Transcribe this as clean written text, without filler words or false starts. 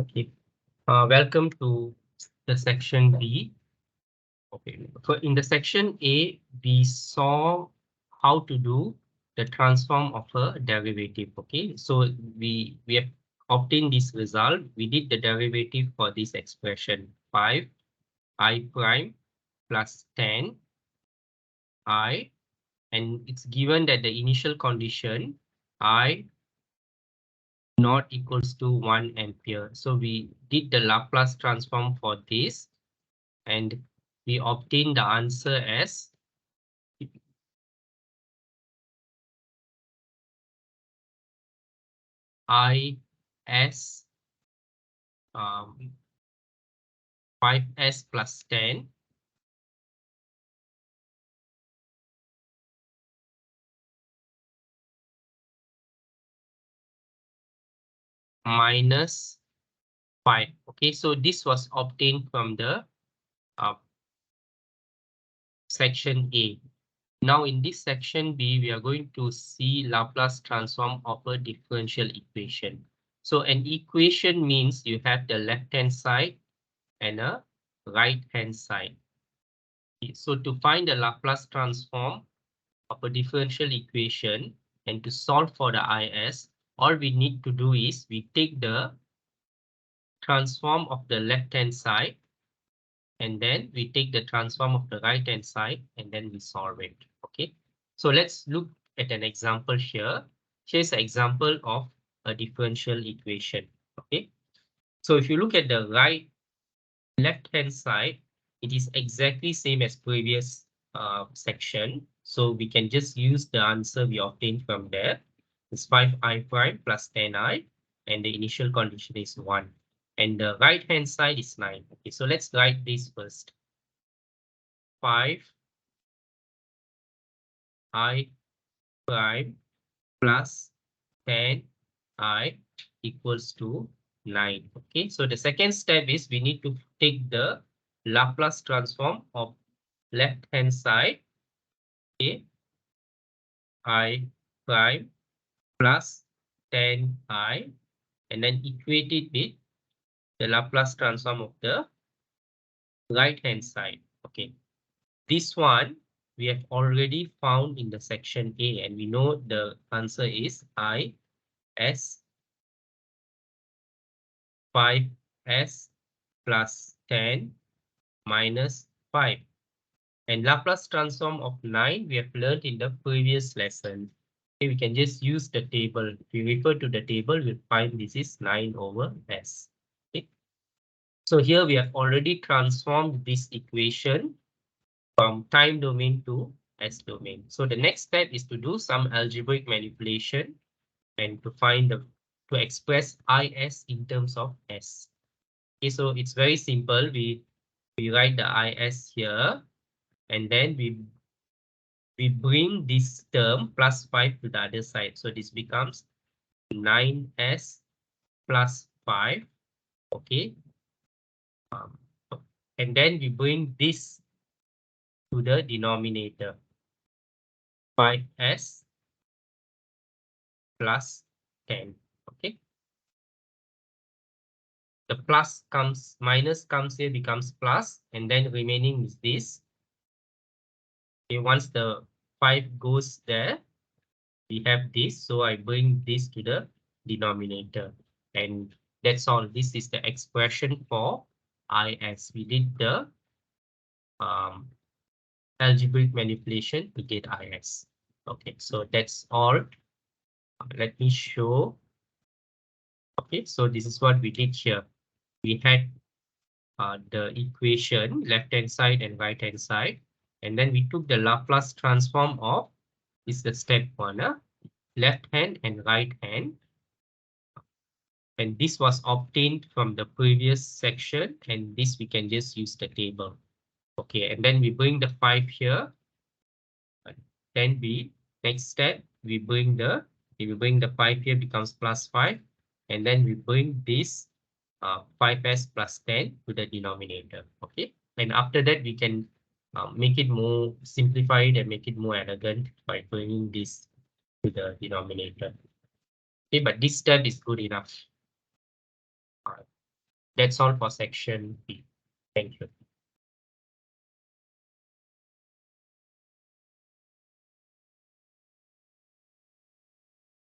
Okay. Welcome to the section B. Okay. So in the section A, we saw how to do the transform of a derivative. Okay. So we have obtained this result. We did the derivative for this expression 5i prime plus 10 I, and it's given that the initial condition I not equals to 1 ampere. So we did the Laplace transform for this, and we obtain the answer as IS 5s plus 10 minus 5. Okay, so this was obtained from the uh, section A. Now in this section B, we are going to see Laplace transform of a differential equation. So an equation means you have the left-hand side and a right-hand side. So to find the Laplace transform of a differential equation and to solve for the IS, all we need to do is we take the transform of the left-hand side and then we take the transform of the right-hand side and then we solve it. Okay, so let's look at an example here. Here's an example of a differential equation. Okay, so if you look at the left-hand side, it is exactly same as previous section. So we can just use the answer we obtained from there. It's 5i prime plus 10i, and the initial condition is 1. And the right-hand side is 9. Okay, so let's write this first. 5i prime plus 10i equals to 9. Okay, so the second step is we need to take the Laplace transform of left-hand side, okay, I prime plus 10i, and then equate it with the Laplace transform of the right-hand side. Okay, this one we have already found in the section A, and we know the answer is I s 5s plus 10 minus 5. And Laplace transform of 9 we have learned in the previous lesson. Okay, we can just use the table. If we refer to the table, we'll find this is 9 over s. Okay. So here we have already transformed this equation from time domain to s domain. So the next step is to do some algebraic manipulation and to find to express is in terms of s. Okay, so it's very simple. We write the is here, and then we bring this term plus 5 to the other side. So this becomes 9s plus 5. Okay. And then we bring this to the denominator. 5s plus 10. Okay. The plus comes, minus comes here, becomes plus, and then remaining is this. Okay, once the 5 goes there, we have this. So I bring this to the denominator. And that's all. This is the expression for IS. We did the algebraic manipulation to get IS. Okay, so that's all. Let me show. Okay, so this is what we did here. We had the equation left-hand side and right-hand side, and then we took the Laplace transform of, this is the step 1, left hand and right hand. And this was obtained from the previous section, and this we can just use the table. Okay, and then we bring the 5 here. Then next step, we bring the 5 here becomes plus 5. And then we bring this 5s plus 10 to the denominator. Okay, and after that, we can make it more simplified and make it more elegant by bringing this to the denominator. Okay, but this step is good enough. That's all for section B.